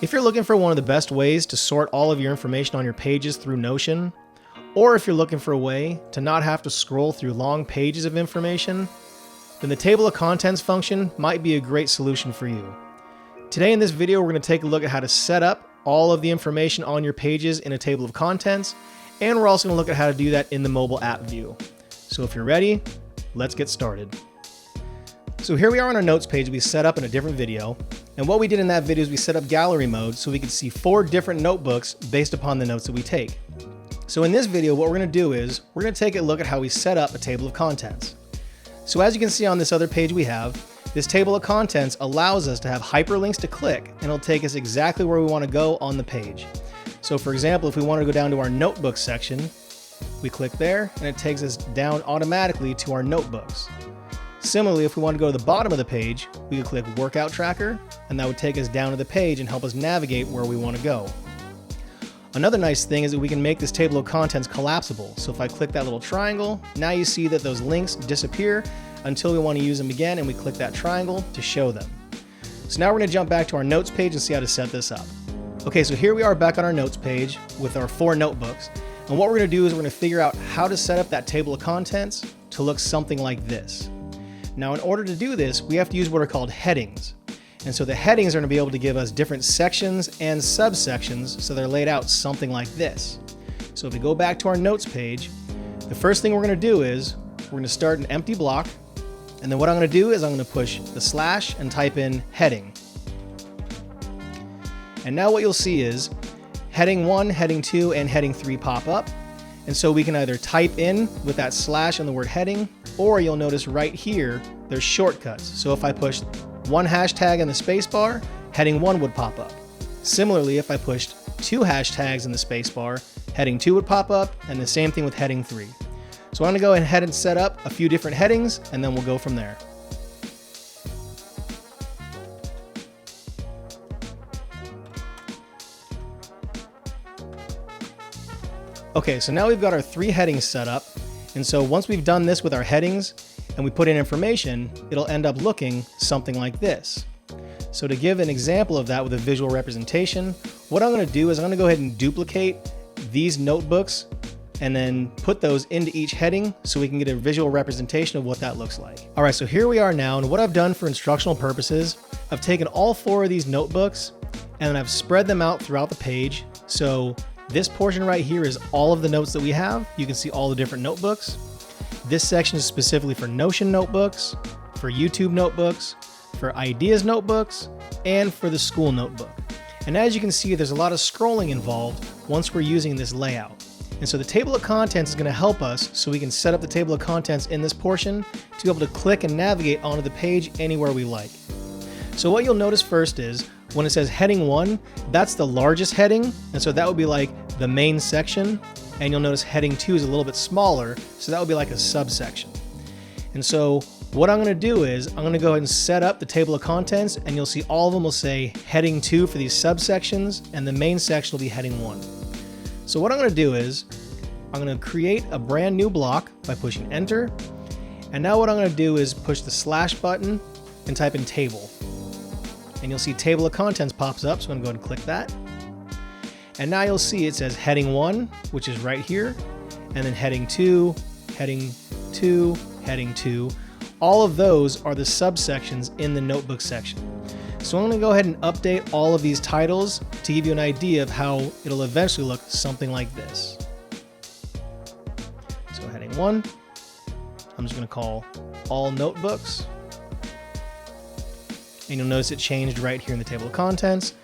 If you're looking for one of the best ways to sort all of your information on your pages through Notion, or if you're looking for a way to not have to scroll through long pages of information, then the table of contents function might be a great solution for you. Today in this video, we're going to take a look at how to set up all of the information on your pages in a table of contents, and we're also going to look at how to do that in the mobile app view. So if you're ready, let's get started. So here we are on our notes page we set up in a different video. And what we did in that video is we set up gallery mode so we could see 4 different notebooks based upon the notes that we take. So in this video, what we're going to do is we're going to take a look at how we set up a table of contents. So as you can see on this other page we have, this table of contents allows us to have hyperlinks to click, and it'll take us exactly where we want to go on the page. So for example, if we want to go down to our notebook section, we click there and it takes us down automatically to our notebooks. Similarly, if we want to go to the bottom of the page, we could click Workout Tracker, and that would take us down to the page and help us navigate where we want to go. Another nice thing is that we can make this table of contents collapsible. So if I click that little triangle, now you see that those links disappear until we want to use them again, and we click that triangle to show them. So now we're going to jump back to our notes page and see how to set this up. Okay, so here we are back on our notes page with our 4 notebooks. And what we're going to do is we're going to figure out how to set up that table of contents to look something like this. Now, in order to do this, we have to use what are called headings. And so the headings are going to be able to give us different sections and subsections, so they're laid out something like this. So if we go back to our notes page, the first thing we're going to do is we're going to start an empty block. And then what I'm going to do is I'm going to push the slash and type in heading. And now what you'll see is heading 1, heading 2, and heading 3 pop up. And so we can either type in with that slash and the word heading, or you'll notice right here, there's shortcuts. So if I push one hashtag in the spacebar, heading 1 would pop up. Similarly, if I pushed 2 hashtags in the spacebar, heading 2 would pop up, and the same thing with heading 3. So I'm going to go ahead and set up a few different headings, and then we'll go from there. Okay, so now we've got our 3 headings set up. And so once we've done this with our headings and we put in information, it'll end up looking something like this. So to give an example of that with a visual representation, what I'm going to do is I'm going to go ahead and duplicate these notebooks and then put those into each heading so we can get a visual representation of what that looks like. All right, so here we are now, and what I've done for instructional purposes, I've taken all 4 of these notebooks and I've spread them out throughout the page. So this portion right here is all of the notes that we have. You can see all the different notebooks. This section is specifically for Notion notebooks, for YouTube notebooks, for Ideas notebooks, and for the school notebook. And as you can see, there's a lot of scrolling involved once we're using this layout. And so the table of contents is going to help us so we can set up the table of contents in this portion to be able to click and navigate onto the page anywhere we like. So what you'll notice first is when it says heading 1, that's the largest heading. And so that would be like the main section. And you'll notice heading 2 is a little bit smaller. So that would be like a subsection. And so what I'm going to do is I'm going to go ahead and set up the table of contents, and you'll see all of them will say heading 2 for these subsections, and the main section will be heading 1. So what I'm going to do is I'm going to create a brand new block by pushing enter. And now what I'm going to do is push the slash button and type in table. And you'll see table of contents pops up, so I'm going to go ahead and click that. And now you'll see it says heading 1, which is right here, and then heading 2, heading 2, heading 2. All of those are the subsections in the notebook section. So I'm going to go ahead and update all of these titles to give you an idea of how it'll eventually look something like this. So heading 1, I'm just going to call all notebooks. And you'll notice it changed right here in the table of contents.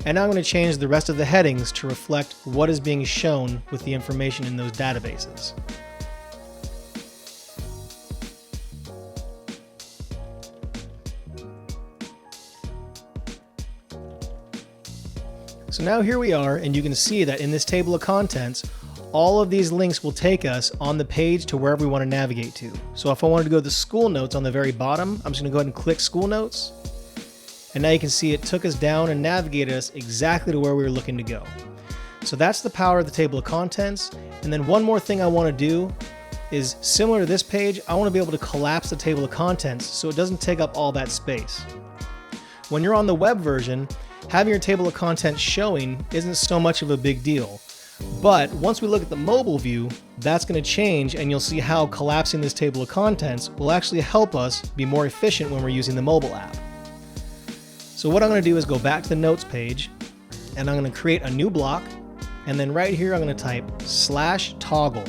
And now I'm going to change the rest of the headings to reflect what is being shown with the information in those databases. So now here we are, and you can see that in this table of contents, all of these links will take us on the page to wherever we want to navigate to. So if I wanted to go to the school notes on the very bottom, I'm just going to go ahead and click school notes. And now you can see it took us down and navigated us exactly to where we were looking to go. So that's the power of the table of contents. And then one more thing I want to do is similar to this page, I want to be able to collapse the table of contents so it doesn't take up all that space. When you're on the web version, having your table of contents showing isn't so much of a big deal. But once we look at the mobile view, that's going to change, and you'll see how collapsing this table of contents will actually help us be more efficient when we're using the mobile app. So what I'm going to do is go back to the notes page, and I'm going to create a new block, and then right here I'm going to type /toggle.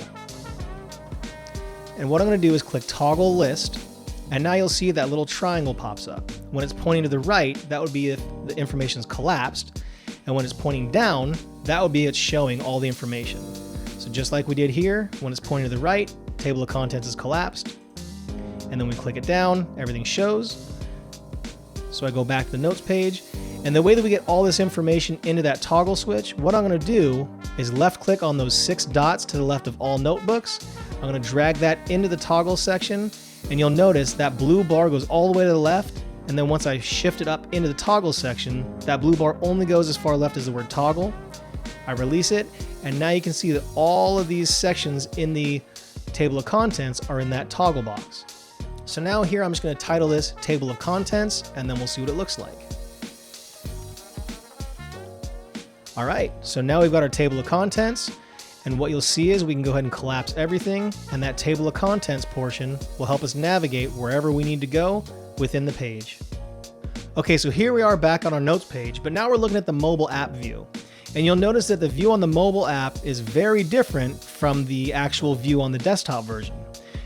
And what I'm going to do is click toggle list, and now you'll see that little triangle pops up. When it's pointing to the right, that would be if the information is collapsed, and when it's pointing down, that would be it's showing all the information. So just like we did here, when it's pointing to the right, table of contents is collapsed, and then we click it down, everything shows. So I go back to the notes page, and the way that we get all this information into that toggle switch, what I'm going to do is left click on those 6 dots to the left of all notebooks. I'm going to drag that into the toggle section, and you'll notice that blue bar goes all the way to the left, and then once I shift it up into the toggle section, that blue bar only goes as far left as the word toggle. I release it, and now you can see that all of these sections in the table of contents are in that toggle box. So now here I'm just going to title this table of contents, and then we'll see what it looks like. All right, so now we've got our table of contents, and what you'll see is we can go ahead and collapse everything, and that table of contents portion will help us navigate wherever we need to go within the page. Okay, so here we are back on our notes page, but now we're looking at the mobile app view. And you'll notice that the view on the mobile app is very different from the actual view on the desktop version.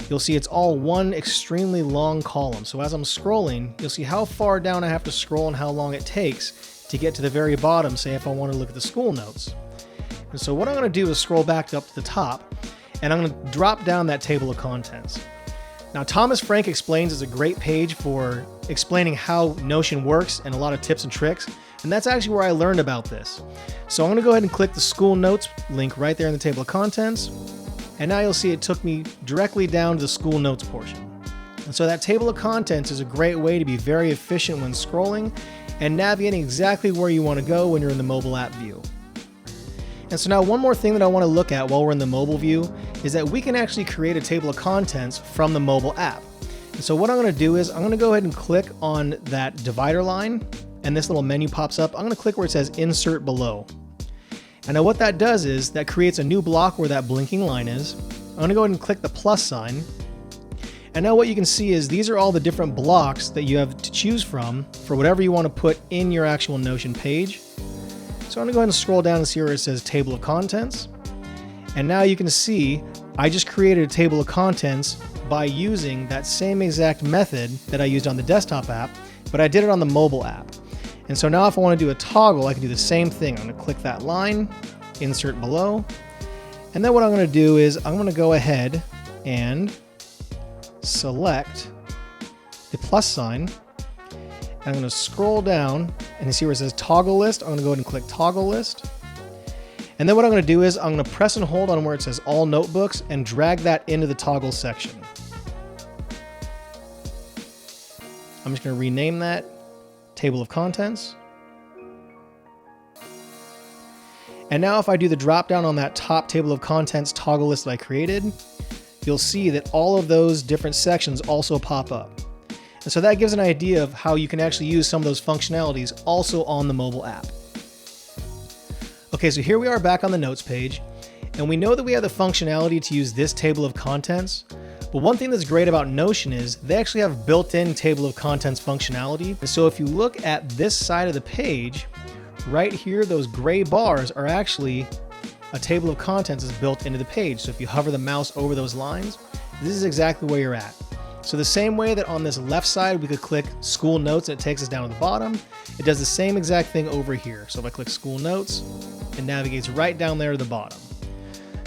You'll see it's all one extremely long column. So as I'm scrolling, you'll see how far down I have to scroll and how long it takes to get to the very bottom, say if I want to look at the school notes. And so what I'm going to do is scroll back up to the top, and I'm going to drop down that table of contents. Now, Thomas Frank Explains is a great page for explaining how Notion works and a lot of tips and tricks, and that's actually where I learned about this. So I'm going to go ahead and click the school notes link right there in the table of contents, and now you'll see it took me directly down to the school notes portion. And so that table of contents is a great way to be very efficient when scrolling and navigating exactly where you want to go when you're in the mobile app view. And so now one more thing that I want to look at while we're in the mobile view is that we can actually create a table of contents from the mobile app. And so what I'm going to do is I'm going to go ahead and click on that divider line, and this little menu pops up. I'm going to click where it says Insert Below. And now what that does is that creates a new block where that blinking line is. I'm going to go ahead and click the plus sign. And now what you can see is these are all the different blocks that you have to choose from for whatever you want to put in your actual Notion page. So I'm going to go ahead and scroll down and see where it says Table of Contents. And now you can see I just created a table of contents by using that same exact method that I used on the desktop app, but I did it on the mobile app. And so now if I want to do a toggle, I can do the same thing. I'm going to click that line, Insert Below. And then what I'm going to do is I'm going to go ahead and select the plus sign. I'm going to scroll down and you see where it says Toggle List. I'm going to go ahead and click Toggle List. And then what I'm going to do is I'm going to press and hold on where it says All Notebooks and drag that into the toggle section. I'm just going to rename that Table of Contents. And now if I do the drop down on that top Table of Contents toggle list that I created, you'll see that all of those different sections also pop up. And so that gives an idea of how you can actually use some of those functionalities also on the mobile app. Okay, so here we are back on the notes page, and we know that we have the functionality to use this table of contents, but one thing that's great about Notion is they actually have built-in table of contents functionality. And so if you look at this side of the page, right here, those gray bars are actually a table of contents is built into the page. So if you hover the mouse over those lines, this is exactly where you're at. So the same way that on this left side, we could click School Notes and it takes us down to the bottom, it does the same exact thing over here. So if I click School Notes, it navigates right down there to the bottom.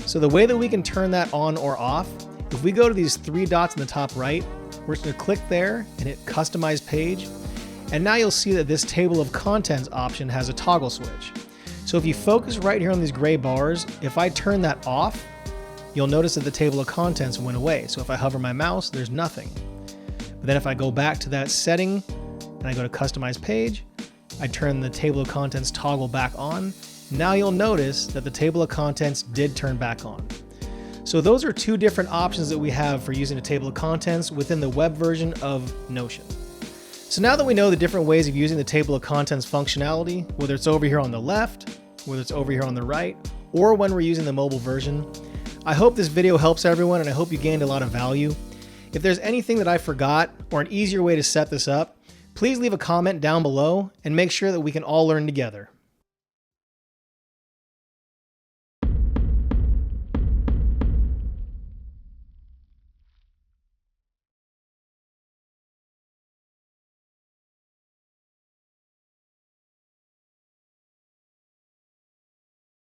So the way that we can turn that on or off, if we go to these 3 dots in the top right, we're just going to click there and hit Customize Page. And now you'll see that this Table of Contents option has a toggle switch. So if you focus right here on these gray bars, if I turn that off, you'll notice that the Table of Contents went away. So if I hover my mouse, there's nothing. But then if I go back to that setting and I go to Customize Page, I turn the Table of Contents toggle back on. Now you'll notice that the Table of Contents did turn back on. So those are 2 different options that we have for using a Table of Contents within the web version of Notion. So now that we know the different ways of using the table of contents functionality, whether it's over here on the left, whether it's over here on the right, or when we're using the mobile version, I hope this video helps everyone and I hope you gained a lot of value. If there's anything that I forgot or an easier way to set this up, please leave a comment down below and make sure that we can all learn together.